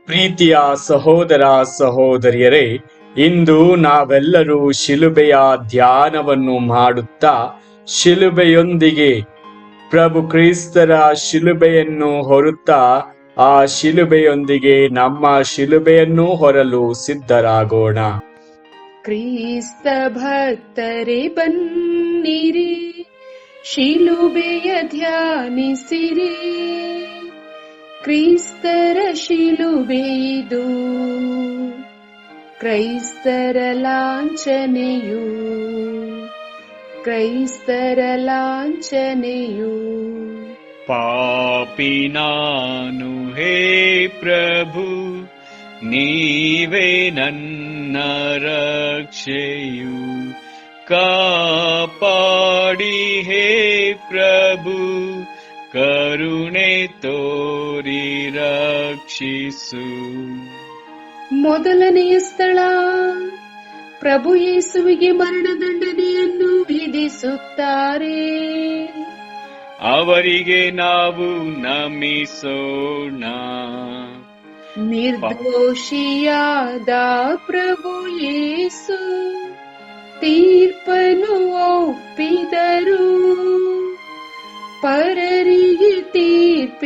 ಪ್ರೀತಿಯ ಸಹೋದರ ಸಹೋದರಿಯರೇ, ಇಂದು ನಾವೆಲ್ಲರೂ ಶಿಲುಬೆಯ ಧ್ಯಾನವನ್ನು ಮಾಡುತ್ತಾ ಶಿಲುಬೆಯೊಂದಿಗೆ ಪ್ರಭು ಕ್ರಿಸ್ತರ ಶಿಲುಬೆಯನ್ನು ಹೊರುತ್ತಾ ಆ ಶಿಲುಬೆಯೊಂದಿಗೆ ನಮ್ಮ ಶಿಲುಬೆಯನ್ನು ಹೊರಲು ಸಿದ್ಧರಾಗೋಣ. ಕ್ರಿಸ್ತ ಭಕ್ತರೇ ಬನ್ನಿರಿ, ಶಿಲುಬೆಯ ಧ್ಯಾನಿಸಿರಿ. ಕ್ರಿಸ್ತರ ಶಿಲುಬೆಯಿದು, ಕ್ರೈಸ್ತರ ಲಾಂಛನೆಯು, ಕ್ರೈಸ್ತರ ಲಾಂಛನೆಯು. ಪಾಪಿ ನಾನು ಹೇ ಪ್ರಭು, ನೀವೇ ನನ್ನ ರಕ್ಷೆಯು. ಕಾಪಾಡಿ ಹೇ ಪ್ರಭು, ಕರುಣೆ ತೋರಿ ರಕ್ಷಿಸು. ಮೊದಲನೆಯ ಸ್ಥಳ, ಪ್ರಭು ಯೇಸುವಿಗೆ ಮರಣದಂಡನೆಯನ್ನು ವಿಧಿಸುತ್ತಾರೆ. ಅವರಿಗೆ ನಾವು ನಮಿಸೋಣ. ನಿರ್ದೋಷಿಯಾದ ಪ್ರಭು ಯೇಸು ತೀರ್ಪನು ಒಪ್ಪಿದರು. ಪರರಿಗೆ ತೀರ್ಪಿಡಬೇಡಿರಿ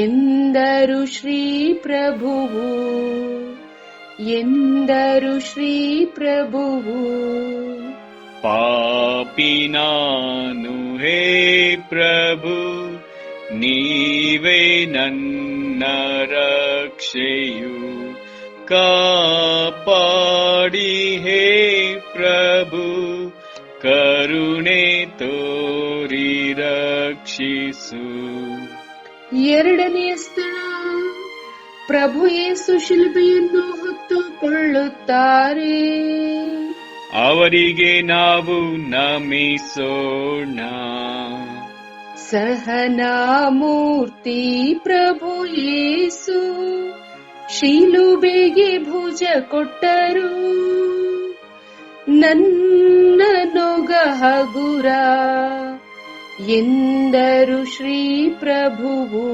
ಎಂದರು ಶ್ರೀ ಪ್ರಭುವು, ಎಂದರು ಶ್ರೀ ಪ್ರಭುವು. ಪಾಪಿ ನಾನು ಹೇ ಪ್ರಭು, ನೀವೇ ನನ್ನ ರಕ್ಷೆಯು. ಕಾಪಾಡಿ ಹೇ ಪ್ರಭು, ಕರುಣೆ ತೋರಿ ರಕ್ಷಿಸು. ಎರಡನೆಯ ಸ್ಥಳ, ಪ್ರಭು ಯೇಸು ಶಿಲುಬೆಯನ್ನು ಹೊತ್ತುಕೊಳ್ಳುತ್ತಾರೆ. ಅವರಿಗೆ ನಾವು ನಮಿಸೋಣ. ಸಹನಾಮೂರ್ತಿ ಪ್ರಭು ಯೇಸು ಶಿಲುಬೆಗೆ ಭುಜ ಕೊಟ್ಟರು. ನನ್ನ ನೊಗ ಹಗುರ ಎಂದರು ಶ್ರೀ ಪ್ರಭುವು,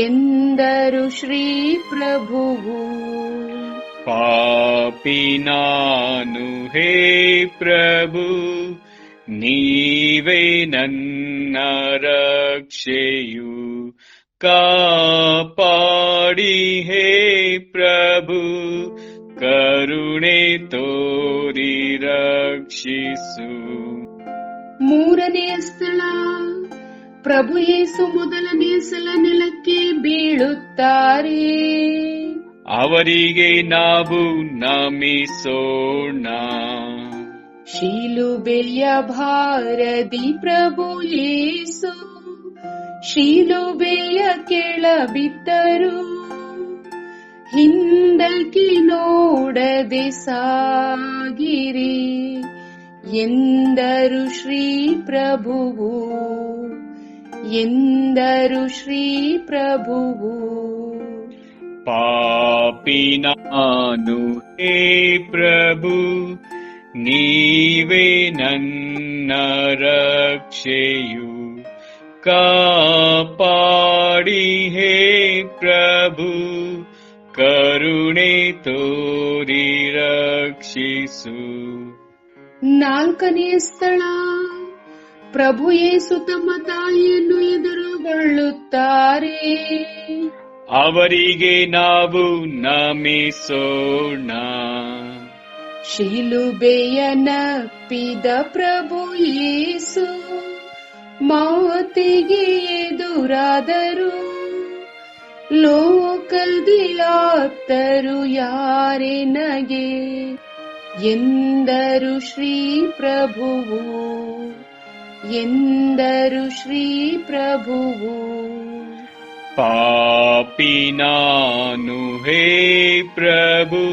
ಎಂದರು ಶ್ರೀ ಪ್ರಭುವು. ಪಾಪಿ ನಾನು ಹೇ ಪ್ರಭು, ನೀವೇ ನನ್ನ ರಕ್ಷೆಯು. ಕಾಪಾಡಿ ಹೇ ಪ್ರಭು, ಕರುಣೆ ತೋರಿ ರಕ್ಷಿಸು. ಮೂರನೆಯ ಸ್ಥಳ, ಪ್ರಭು ಯೇಸು ಮೊದಲನೆಯ ಸಲ ನೆಲಕ್ಕೆ ಬೀಳುತ್ತಾರೆ. ಅವರಿಗೆ ನಾವು ನಮಿಸೋಣ. ಶಿಲುಬೆಯ ಭಾರದಿ ಪ್ರಭು ಯೇಸು ಶಿಲುಬೆಯ ಕೆಳ ಬಿದ್ದರು. ಹಿಂದಕ್ಕೆ ನೋಡದೆ ಸಾಗಿರಿ ಎಂದರು ಶ್ರೀ ಪ್ರಭುವು, ಎಂದರು ಶ್ರೀ ಪ್ರಭುವು. ಪಾಪಿ ನಾನು ಹೇ ಪ್ರಭು, ನೀವೇ ನನ್ನ ರಕ್ಷೆಯು. ಕಾಪಾಡಿ ಹೇ ಪ್ರಭು, ಕರುಣೆ ತೋರಿ ರಕ್ಷಿಸು. ನಾಲ್ಕನೆಯ ಸ್ಥಳ, ಪ್ರಭು ಯೇಸು ತಮ್ಮ ತಾಯಿಯನ್ನು ಎದುರುಗೊಳ್ಳುತ್ತಾರೆ. ಅವರಿಗೆ ನಾವು ನಮಿಸೋಣ. ಶಿಲುಬೆಯ ನಪ್ಪಿದ ಪ್ರಭು ಯೇಸು ಮಾತಿಗೆ ಎದುರಾದರು. ಲೋಕದಿ ಆಪ್ತರು ಯಾರೆನಗೆ ಎಂದರು ಶ್ರೀ ಪ್ರಭುವು, ಎಂದರು ಶ್ರೀ ಪ್ರಭುವು. ಪಾಪಿ ನಾನು ಹೇ ಪ್ರಭು,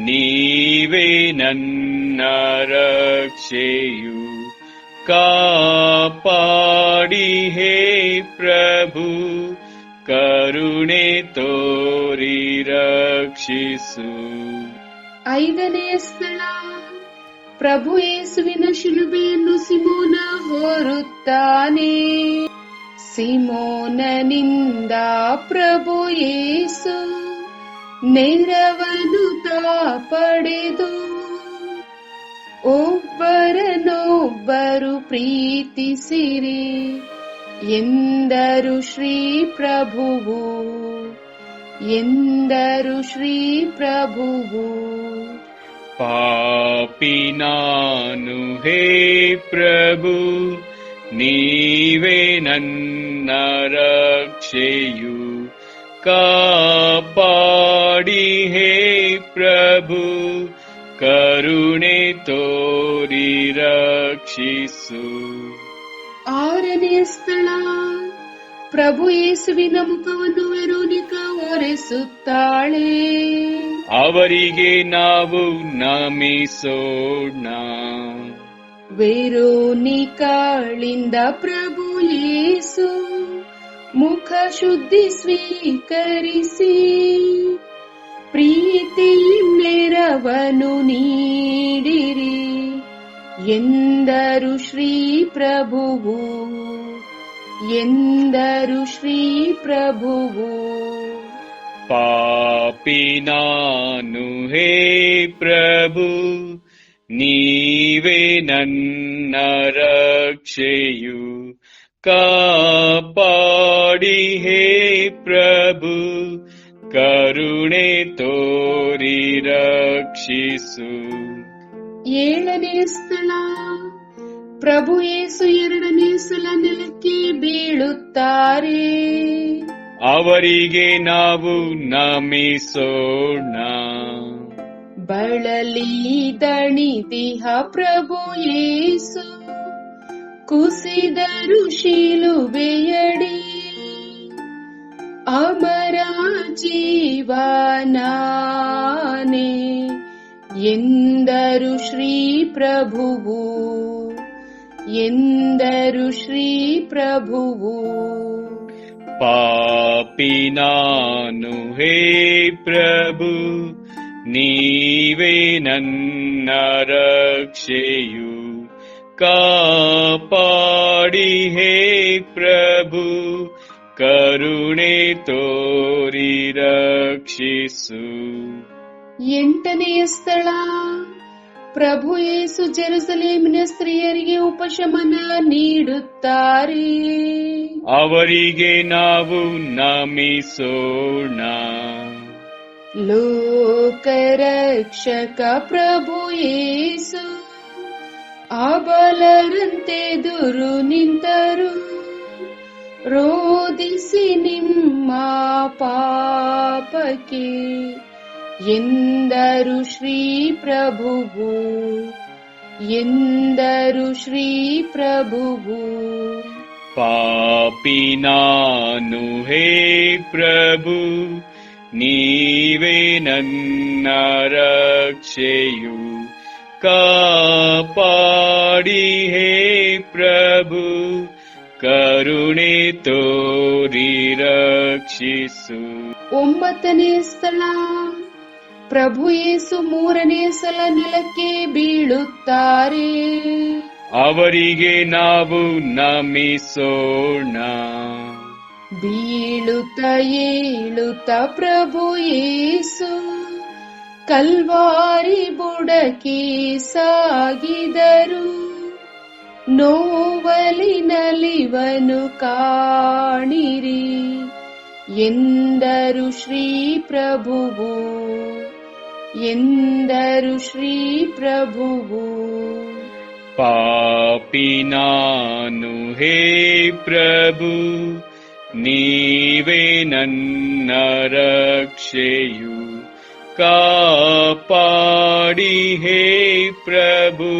ನೀವೇ ನನ್ನ ರಕ್ಷೆಯು. ಕಾಪಾಡಿ ಹೇ ಪ್ರಭು, ಕರುಣೆ ತೋರಿ ರಕ್ಷಿಸು. ಐದನೆಯ ಸ್ಥಳ, ಪ್ರಭು ಯೇಸುವಿನ ಶಿಲುಬೆಯನ್ನು ಸಿಮೋನ ಹೊರುತ್ತಾನೆ. ಸಿಮೋನನಿಂದ ಪ್ರಭು ಯೇಸು ನೆರವನು ತಾ ಪಡೆದು ಒಬ್ಬರನೊಬ್ಬರು ಪ್ರೀತಿಸಿರಿ ಎಂದರು ಶ್ರೀ ಪ್ರಭುವು ಎಂದರು ಶ್ರೀ ಪ್ರಭುವು. ಪಾಪಿ ನಾನು ಹೇ ಪ್ರಭು, ನೀವೇ ನನ್ನ ರಕ್ಷೆಯು, ಕಾಪಾಡಿ ಹೇ ಪ್ರಭು, ಕರುಣೆ ತೋರಿ ರಕ್ಷಿಸು. 6ನೇ ಸ್ಥಳ, ಪ್ರಭು ಯೇಸುವಿನ ಮುಖವನ್ನು ವೆರೋನಿಕಾ ಒರೆಸುತ್ತಾಳೆ. ಅವರಿಗೆ ನಾವು ನಮಿಸೋಣ. ವೆರೋನಿಕಾಳಿಂದ ಪ್ರಭು ಯೇಸು ಮುಖ ಶುದ್ಧಿ ಸ್ವೀಕರಿಸಿ ಪ್ರೀತಿ ನೆರವನು ನೀಡಿರಿ ಎಂದರು ಶ್ರೀ ಪ್ರಭುವು ಎಂದರು ಶ್ರೀ ಪ್ರಭುವು. ಪಾಪಿ ನಾನು ಹೇ ಪ್ರಭು, ನೀವೇ ನನ್ನ ರಕ್ಷೆಯು, ಕಾಪಾಡಿ ಹೇ ಪ್ರಭು, ಕರುಣೆ ತೋರಿ ರಕ್ಷಿಸು. 7ನೇ ಸ್ಥಳ, ಪ್ರಭು ಯೇಸು 2ನೇ ಸಲ ನೆಲಕ್ಕೆ ಬೀಳುತ್ತಾರೆ. ಅವರಿಗೆ ನಾವು ನಮಿಸೋಣ. ಬಳಲಿ ದಣಿದಿಹ ಪ್ರಭು ಯೇಸು ಕುಸಿದರು ಶಿಲುಬೆಯಡಿ ಅಮರ ಜೀವನಾನೆ ಎಂದರು ಶ್ರೀ ಪ್ರಭುವು ಎಂದರು ಶ್ರೀ ಪ್ರಭುವು. ಪಾಪಿ ನಾನು ಹೇ ಪ್ರಭು, ನೀವೇ ನನ್ನ ರಕ್ಷೆಯು, ಕಾಪಾಡಿ ಹೇ ಪ್ರಭು, ಕರುಣೆ ತೋರಿ ರಕ್ಷಿಸು. 8ನೇ ಸ್ಥಳ, ಪ್ರಭು ಯೇಸು ಜೆರುಸಲೇಮಿನ ಸ್ತ್ರೀಯರಿಗೆ ಉಪಶಮನ ನೀಡುತ್ತಾರೆ. ಅವರಿಗೆ ನಾವು ನಮಿಸೋಣ. ಲೋಕರಕ್ಷಕ ಪ್ರಭು ಯೇಸು ಅಬಲರಂತೆದುರು ನಿಂತರು ರೋದಿಸಿ ನಿಮ್ಮ ಪಾಪಕ್ಕೆ ಎಂದರು ಶ್ರೀ ಪ್ರಭುವು ಎಂದರು ಶ್ರೀ ಪ್ರಭುವು. ಪಾಪಿ ನಾನು ಹೇ ಪ್ರಭು, ನೀವೇ ನನ್ನ ರಕ್ಷೆಯು, ಕಾಪಾಡಿ ಹೇ ಪ್ರಭು, ಕರುಣೆ ತೋರಿ ರಕ್ಷಿಸು. 9ನೇ ಸ್ಥಳ, ಪ್ರಭು ಯೇಸು 3ನೇ ಸಲ ನೆಲಕ್ಕೆ ಬೀಳುತ್ತಾರೆ. ಅವರಿಗೆ ನಾವು ನಮಿಸೋಣ. ಬೀಳುತ್ತ ಏಳುತ್ತ ಪ್ರಭು ಯೇಸು ಕಲ್ವಾರಿ ಬುಡಕ್ಕೆ ಸಾಗಿದರು ನೋವಲಿ ನಲಿವನು ಕಾಣಿರಿ ಎಂದರು ಶ್ರೀ ಪ್ರಭುವು ಎಂದರು ಶ್ರೀ ಪ್ರಭುವು. ಪಾಪಿ ನಾನು ಹೇ ಪ್ರಭು, ನೀವೇ ನನ್ನ ರಕ್ಷೆಯು, ಕಾಪಾಡಿ ಹೇ ಪ್ರಭು,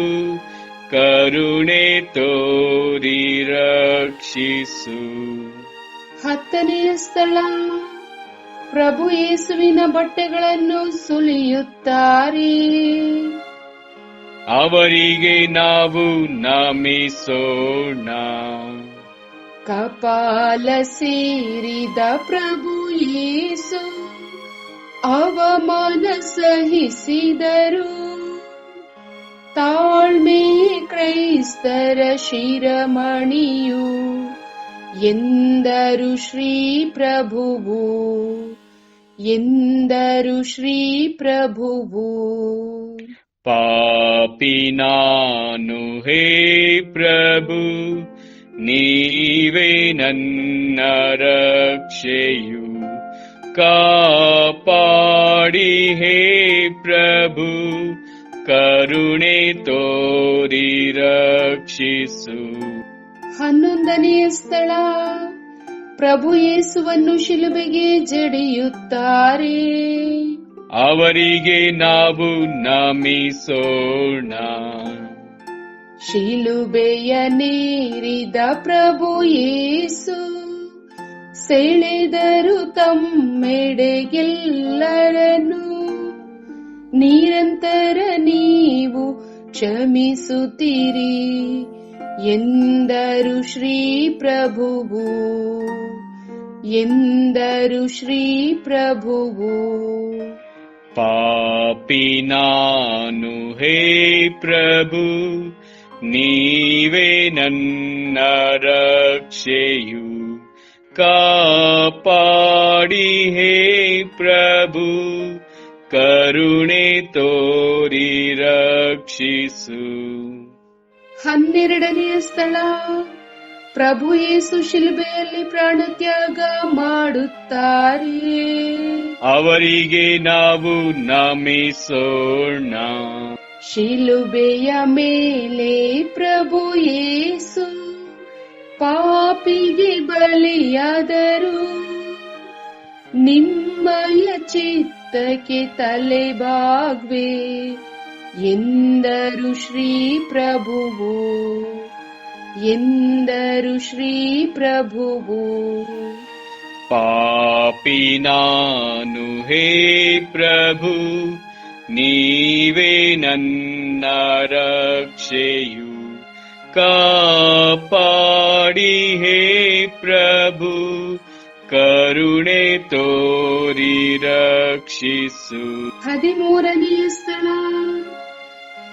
ಕರುಣೆ ತೋರಿ ರಕ್ಷಿಸು. 10ನೇ ಸ್ಥಳ, ಪ್ರಭು ಯೇಸುವಿನ ಬಟ್ಟೆಗಳನ್ನು ಸುಲಿಯುತ್ತಾರೆ. ಅವರಿಗೆ ನಾವು ನಮಿಸೋಣ. ಕಪಾಲ ಸೇರಿದ ಪ್ರಭು ಯೇಸು ಅವಮಾನ ಸಹಿಸಿದರು ತಾಳ್ಮೆ ಕ್ರೈಸ್ತರ ಶಿರಮಣಿಯು ಎಂದರು ಶ್ರೀ ಪ್ರಭುವು, ಎಂದರು ಶ್ರೀ ಪ್ರಭುವು. ಪಾಪಿ ನಾನು ಹೇ ಪ್ರಭು, ನೀವೇ ನನ್ನ ರಕ್ಷೆಯು. ಕಾಪಾಡಿ ಹೇ ಪ್ರಭು, ಕರುಣೆ ತೋರಿ ರಕ್ಷಿಸು. 11ನೆಯ ಸ್ಥಳ, ಪ್ರಭು ಯೇಸುವನ್ನು ಶಿಲುಬೆಗೆ ಜಡಿಯುತ್ತಾರೆ. ಅವರಿಗೆ ನಾವು ನಮಿಸೋಣ. ಶಿಲುಬೆಯನೇರಿದ ಪ್ರಭು ಯೇಸು, ಸೆಳೆದರು ತಮ್ಮೆಡೆಗೆಲ್ಲರನ್ನು. ನಿರಂತರ ನೀವು ಕ್ಷಮಿಸುತ್ತೀರಿ ಎಂದರು ಶ್ರೀ ಪ್ರಭುವು, ಎಂದರು ಶ್ರೀ ಪ್ರಭುವು. ಪಾಪಿ ನಾನು ಹೇ ಪ್ರಭು, ನೀವೇ ನನ್ನ ರಕ್ಷೆಯು. ಕಾಪಾಡಿ ಹೇ ಪ್ರಭು, ಕರುಣೆ ತೋರಿ ರಕ್ಷಿಸು. 12ನೆಯ ಸ್ಥಳ, ಪ್ರಭು ಯೇಸು ಶಿಲುಬೆಯಲ್ಲಿ ಪ್ರಾಣತ್ಯಾಗ ಮಾಡುತ್ತಾರೆ. ಅವರಿಗೆ ನಾವು ನಮಿಸೋಣ. ಶಿಲುಬೆಯ ಮೇಲೆ ಪ್ರಭು ಯೇಸು ಪಾಪಿಗೆ ಬಲಿಯಾದರು. ನಿಮ್ಮಯ ಚಿತ್ತಕ್ಕೆ ತಲೆಬಾಗ್ವೆ ಎಂದರು ಶ್ರೀ ಪ್ರಭುವು, ಎಂದರು ಶ್ರೀ ಪ್ರಭುವು. ಪಾಪಿ ನಾನು ಹೇ ಪ್ರಭು, ನೀವೇ ನನ್ನ ರಕ್ಷೆಯು. ಕಾಪಾಡಿ ಹೇ ಪ್ರಭು, ಕರುಣೆ ತೋರಿ ರಕ್ಷಿಸು. 13ನೆಯ ಸ್ಥಳ,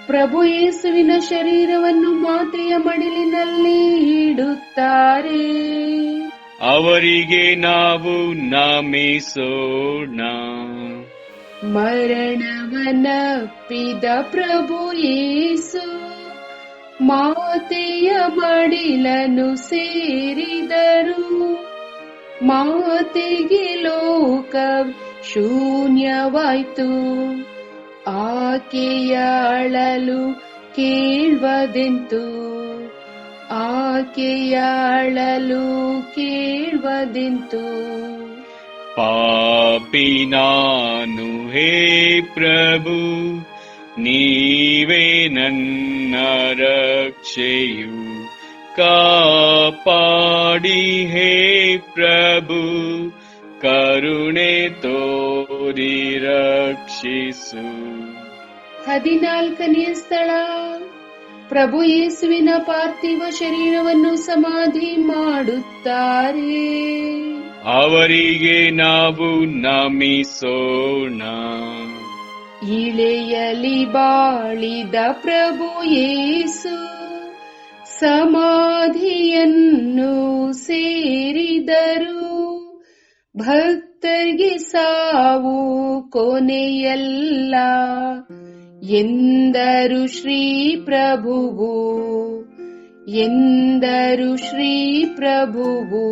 ಪ್ರಭು ಯೇಸುವಿನ ಶರೀರವನ್ನು ಮಾತೆಯ ಮಡಿಲಿನಲ್ಲಿ ಇಡುತ್ತಾರೆ. ಅವರಿಗೆ ನಾವು ನಮಿಸೋಣ. ಮರಣವನ್ನಪ್ಪಿದ ಪ್ರಭು ಯೇಸು ಮಾತೆಯ ಮಡಿಲನ್ನು ಸೇರಿದರು. ಮಾತೆಗೆ ಲೋಕ ಶೂನ್ಯವಾಯ್ತು. ಆಕೆಯ ಅಳಲು ಕೇಳುವುದೆಂತು, ಆಕೆಯ ಅಳಲು ಕೇಳುವುದೆಂತು. ಪಾಪಿ ನಾನು ಹೇ ಪ್ರಭು, ನೀವೇ ನನ್ನ ರಕ್ಷೆಯು. ಕಾಪಾಡಿ ಹೇ ಪ್ರಭು, ಕರುಣೆ ತೋರಿ ರಕ್ಷಿಸು. 14ನೆಯ ಸ್ಥಳ, ಪ್ರಭು ಯೇಸುವಿನ ಪಾರ್ಥಿವ ಶರೀರವನ್ನು ಸಮಾಧಿ ಮಾಡುತ್ತಾರೆ. ಅವರಿಗೆ ನಾವು ನಮಿಸೋಣ. ಇಳೆಯಲಿ ಬಾಳಿದ ಪ್ರಭು ಯೇಸು ಸಮಾಧಿಯನ್ನು ಸೇರಿದರು. ಭಕ್ತರಿಗೆ ಸಾವು ಕೊನೆಯಲ್ಲ ಎಂದರು ಶ್ರೀ ಪ್ರಭುವು, ಎಂದರು ಶ್ರೀ ಪ್ರಭುವು.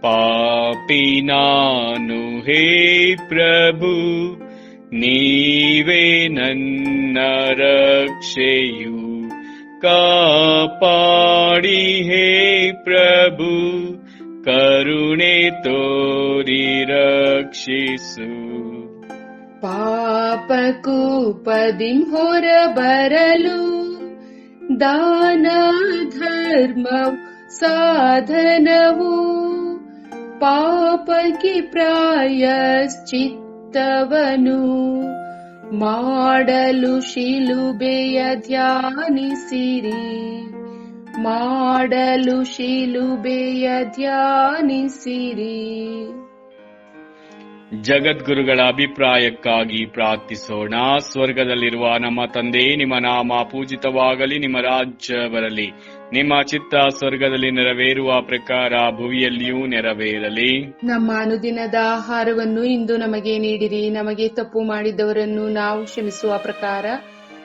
ಪಾಪಿ ನಾನು ಹೇ ಪ್ರಭು, ನೀವೇ ನನ್ನ ರಕ್ಷೆಯು. ಕಾಪಾಡಿ ಹೇ ಪ್ರಭು, ಕರುಣೆ ತೋರಿ ರಕ್ಷಿಸು. ಪಾಪಕೂಪದಿಂ ಹೊರ ಬರಲು ದಾನ ಧರ್ಮ ಸಾಧನವು. ಪಾಪಕ್ಕೆ ಪ್ರಾಯಶ್ಚಿತ್ತವನು ಮಾಡಲು ಶಿಲುಬೆಯ ಧ್ಯಾನಿಸಿರಿ, ಮಾಡಲು ಶಿಲುಬೆಯ ಧ್ಯಾನಿಸಿರಿ. ಜಗದ್ಗುರುಗಳ ಅಭಿಪ್ರಾಯಕ್ಕಾಗಿ ಪ್ರಾರ್ಥಿಸೋಣ. ಸ್ವರ್ಗದಲ್ಲಿರುವ ನಮ್ಮ ತಂದೆ, ನಿಮ್ಮ ನಾಮ ಪೂಜಿತವಾಗಲಿ, ನಿಮ್ಮ ರಾಜ್ಯ ಬರಲಿ, ನಿಮ್ಮ ಚಿತ್ತ ಸ್ವರ್ಗದಲ್ಲಿ ನೆರವೇರುವ ಪ್ರಕಾರ ಭುವಿಯಲ್ಲಿಯೂ ನೆರವೇರಲಿ. ನಮ್ಮ ಅನುದಿನದ ಆಹಾರವನ್ನು ಇಂದು ನಮಗೆ ನೀಡಿರಿ. ನಮಗೆ ತಪ್ಪು ಮಾಡಿದವರನ್ನು ನಾವು ಕ್ಷಮಿಸುವ ಪ್ರಕಾರ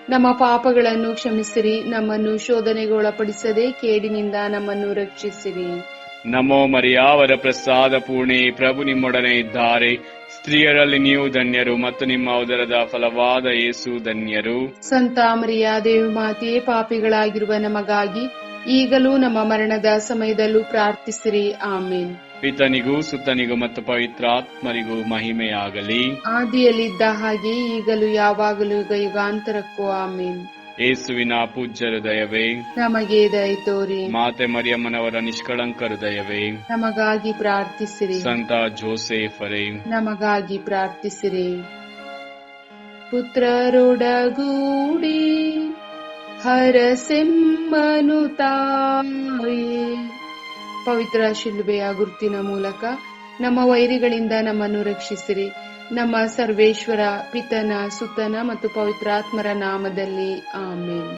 ನಮ್ಮ ಪಾಪಗಳನ್ನು ಕ್ಷಮಿಸಿರಿ. ನಮ್ಮನ್ನು ಶೋಧನೆಗೆ ಒಳಪಡಿಸದೆ ಕೇಡಿನಿಂದ ನಮ್ಮನ್ನು ರಕ್ಷಿಸಿರಿ. ನಮೋ ಮರಿಯ, ವರ ಪ್ರಸಾದ ಪೂರ್ಣೆ, ಪ್ರಭು ನಿಮ್ಮೊಡನೆ ಇದ್ದಾರೆ. ಸ್ತ್ರೀಯರಲ್ಲಿ ನೀವು ಧನ್ಯರು ಮತ್ತು ನಿಮ್ಮ ಉದರದ ಫಲವಾದ ಯೇಸು ಧನ್ಯರು. ಸಂತ ಮರಿಯ ದೇವಮಾತೆಯೇ, ಪಾಪಿಗಳಾಗಿರುವ ನಮಗಾಗಿ ಈಗಲೂ ನಮ್ಮ ಮರಣದ ಸಮಯದಲ್ಲೂ ಪ್ರಾರ್ಥಿಸಿರಿ. ಆಮೇನ್. ಪಿತನಿಗೂ ಸುತ್ತನಿಗೂ ಮತ್ತು ಪವಿತ್ರಾತ್ಮರಿಗೂ ಮಹಿಮೆಯಾಗಲಿ. ಆದಿಯಲ್ಲಿದ್ದ ಹಾಗೆ ಈಗಲೂ ಯಾವಾಗಲೂ ಯುಗಾಂತರಕ್ಕೂ ಆಮೇನ್. ಯೇಸುವಿನ ಪೂಜ್ಯ ಹೃದಯವೇ, ನಮಗೆ ದಯ ತೋರಿ. ಮಾತೆ ಮರಿಯಮ್ಮನವರ ನಿಷ್ಕಳಂಕ ಹೃದಯವೇ, ನಮಗಾಗಿ ಪ್ರಾರ್ಥಿಸಿರಿ. ಸಂತ ಜೋಸೇಫರೇ, ನಮಗಾಗಿ ಪ್ರಾರ್ಥಿಸಿರಿ. ಪುತ್ರರೊಡಗೂಡಿ ಹರಸೆಮ್ಮನು ತಾಯೇ, ಪವಿತ್ರ ಶಿಲುಬೆಯ ಗುರುತಿನ ಮೂಲಕ ನಮ್ಮ ವೈರಿಗಳಿಂದ ನಮ್ಮನ್ನು ರಕ್ಷಿಸಿರಿ. ನಮ್ಮ ಸರ್ವೇಶ್ವರ ಪಿತನ, ಸುತನ ಮತ್ತು ಪವಿತ್ರಾತ್ಮರ ನಾಮದಲ್ಲಿ ಆಮೇನ್.